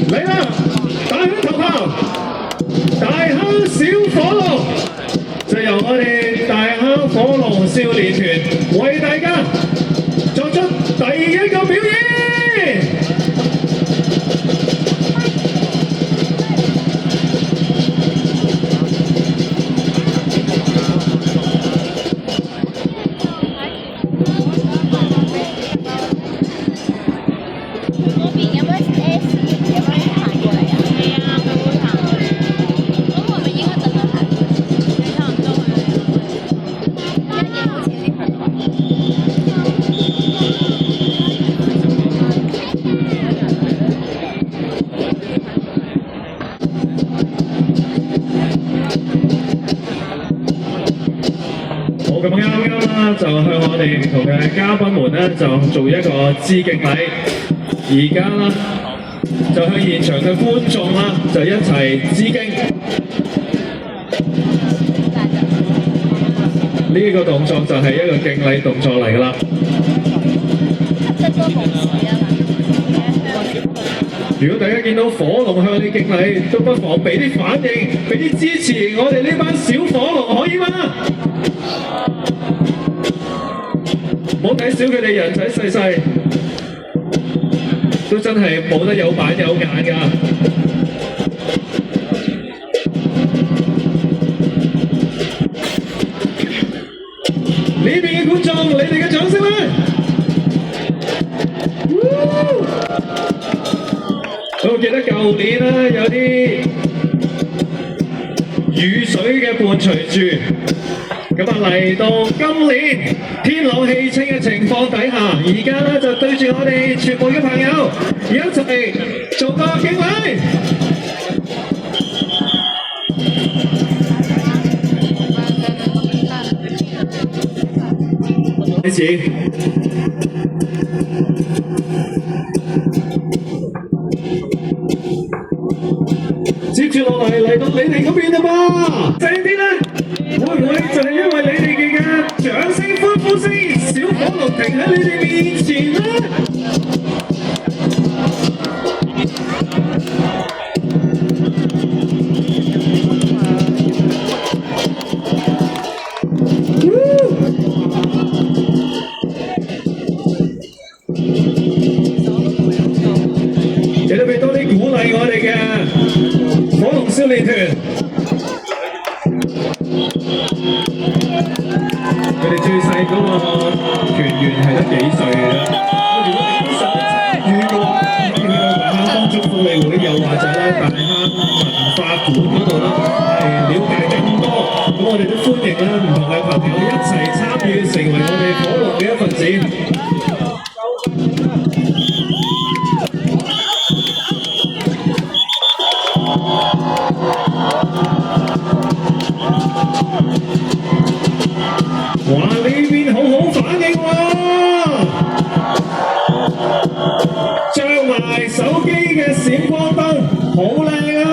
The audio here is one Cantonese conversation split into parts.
嚟啦！大響頭炮，大坑小火龍，就由我哋大坑火龍少年團為大家作出第一個表演。咁啱啦，就向我哋唔同嘅嘉賓們咧，就做一個致敬禮。而家啦，就向現場嘅觀眾啦，就一齊致敬。呢個動作就係一個敬禮動作嚟㗎啦。如果大家見到火龍向你敬禮，都不妨俾啲反應，俾啲支持我哋呢班小火龍，可以嗎？唔好睇小佢哋人仔細細，都真係冇得有板有眼㗎。呢邊嘅觀眾，你哋嘅掌聲咧！我記得舊年啦，有啲雨水嘅伴隨住。咁啊嚟到今年天朗氣清嘅情況底下，而家咧就對住我哋全部嘅朋友一齊做個敬禮。開始。接住落嚟到你哋嗰邊啦噃，正啲咧，會唔會就係因為你哋嘅掌聲歡呼聲，小火龍停喺你哋面前咧？記得俾多啲鼓勵我哋嘅火龍少年團。佢哋最細嗰個團員係得幾歲嘅啫。如果你都想參與嘅話，可以去到大坑當中福利會，又或者咧大坑文化館嗰度啦，係了解更多。咁我哋都歡迎咧唔同嘅朋友一齊參與，成為我哋火龍嘅一份子。哇！呢邊好好反應喎，着埋手機嘅閃光燈，好靚啊！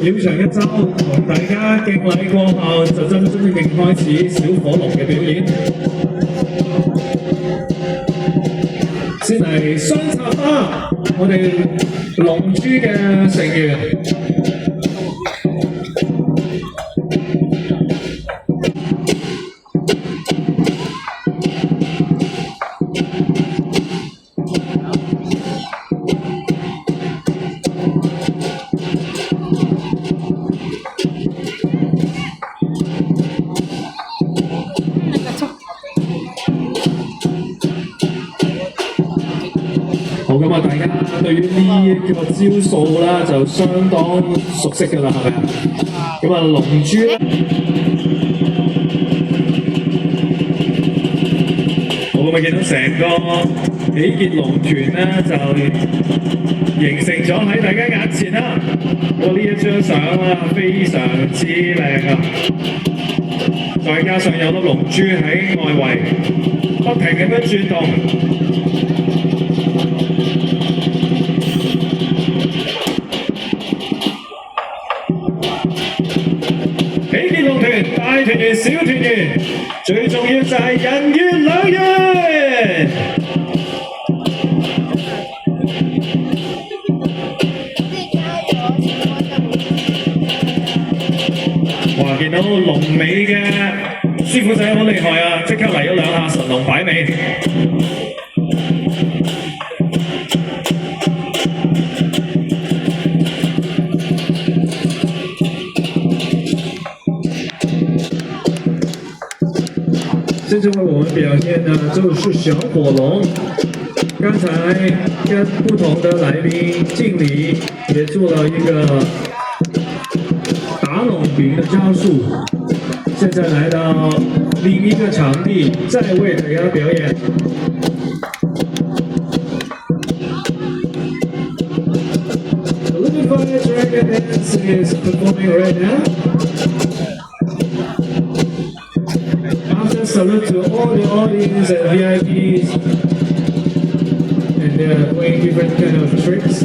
繞場一周，同大家敬禮過後，就真正開始小火龍嘅表演。先嚟雙插花，我哋龍珠嘅成員。好咁啊！大家對於呢個招數啦，就相當熟悉㗎啦，係咪啊？咁啊，龍珠咧，好咁啊！見到成個喜結龍團咧，就形成咗喺大家眼前啦。我呢一張相啊，非常之靚啊！再加上有粒龍珠喺外圍，不停咁樣轉動。喜結龍團、大團圓、小團圓，最重要就係人月兩月。哇！見到龍尾嘅師傅仔好厲害啊，即刻嚟咗兩下神龍擺尾。现在为我们表现的就是小火龙。刚才跟不同的来宾敬礼，也做了一个打龙饼的招数。现在来到另一个场地，再为大家表演。The Little Fire Dragon Dance is performing right now. Salute to all the audience and VIPs, and they are doing different kind of tricks.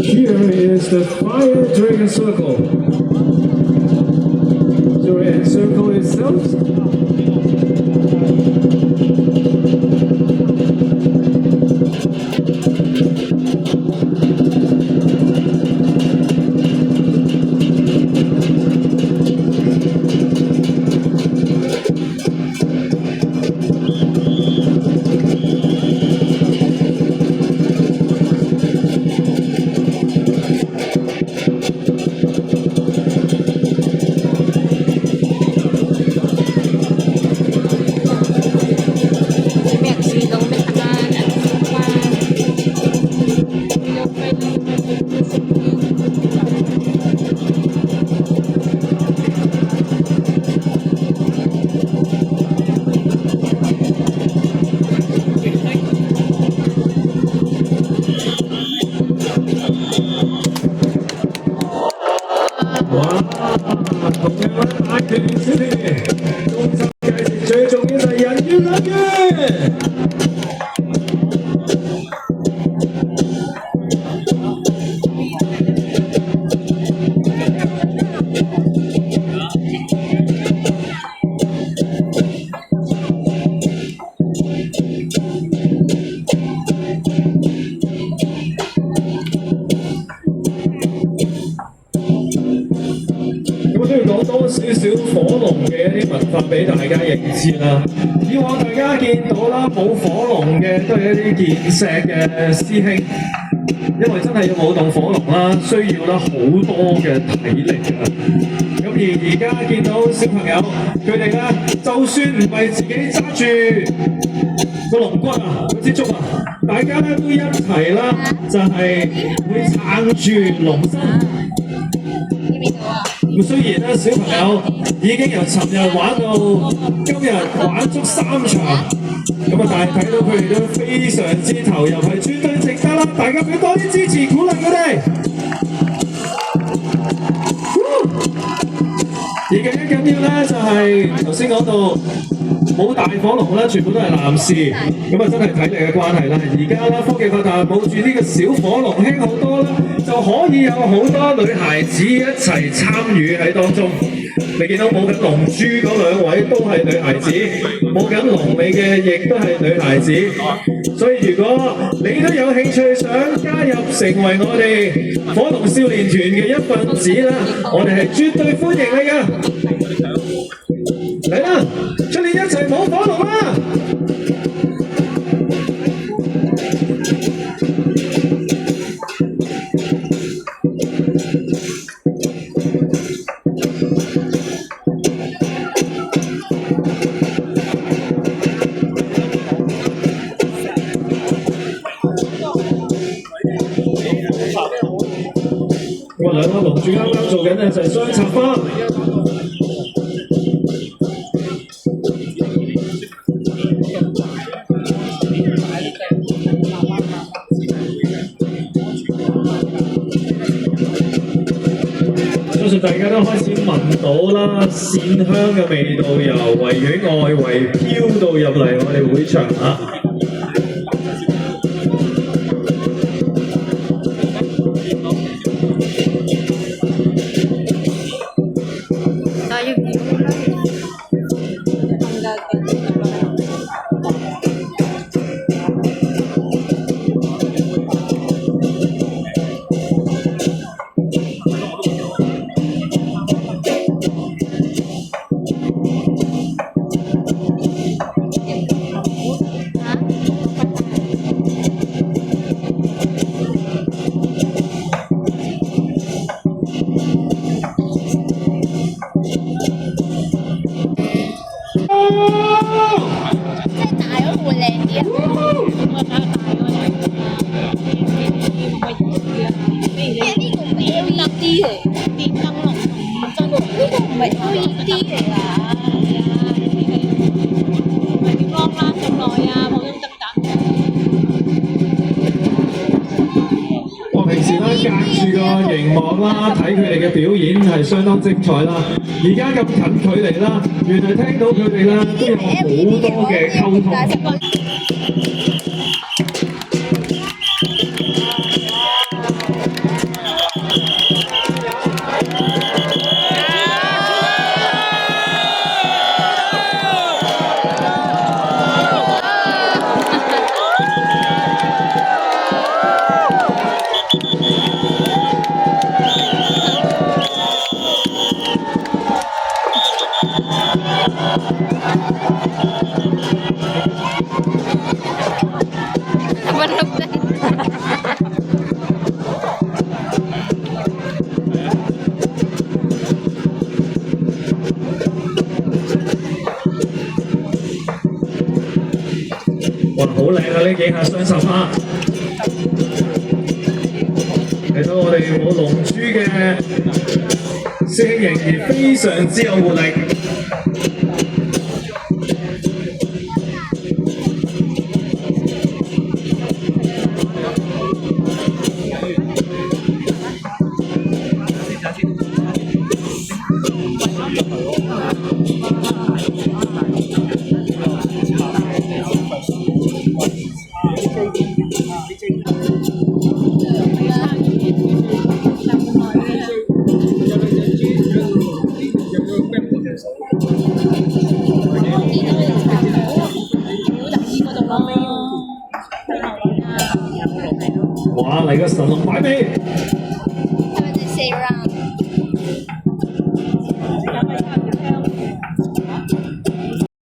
Here is the Fire Dragon Circle. The circle itself.最重要就係人月兩月。多少少火龍嘅一啲文化俾大家認知啦。以往大家見到啦，冇火龍嘅都係一啲健碩嘅師兄，因為真係要舞動火龍啦，需要啦好多嘅體力啊。咁而家見到小朋友佢哋咧，就算唔係自己揸住個龍骨啊，嗰支竹啊，大家咧都一齊啦，就係會撐住龍身。咁雖然咧，小朋友已經由尋日玩到今日玩足3場，咁啊，但係睇到佢哋都非常之投入，係絕對值得啦！大家俾多啲支持鼓勵佢哋。而更加緊要咧，就係頭先講到冇大火龍咧，全部都係男士，咁啊真係體力嘅關係啦。而家啦，科技發達，抱住呢個小火龍輕好多啦，就可以有好多女孩子一齊參與喺當中。你見到舞緊龍珠嗰兩位都係女孩子，舞緊龍尾嘅亦都係女孩子。所以如果你都有興趣想加入成為我哋火龍少年團嘅一份子啦，我哋係絕對歡迎你㗎。嚟啦，出年一齊舞火龍啦！我兩個龍珠啱啱做緊嘅就係雙插花。大家都開始聞到啦，線香嘅味道由維園外圍飄到入嚟我哋會場啦。我平時咧隔住個熒幕啦，睇佢哋嘅表演係相當精彩啦。而家咁近距離啦，原來聽到佢哋啦都有好多嘅溝通。哇，好靚啊！呢幾下雙手蝦，睇到我哋舞龍珠嘅師兄仍然非常之有活力。哇！嚟個神龍擺尾！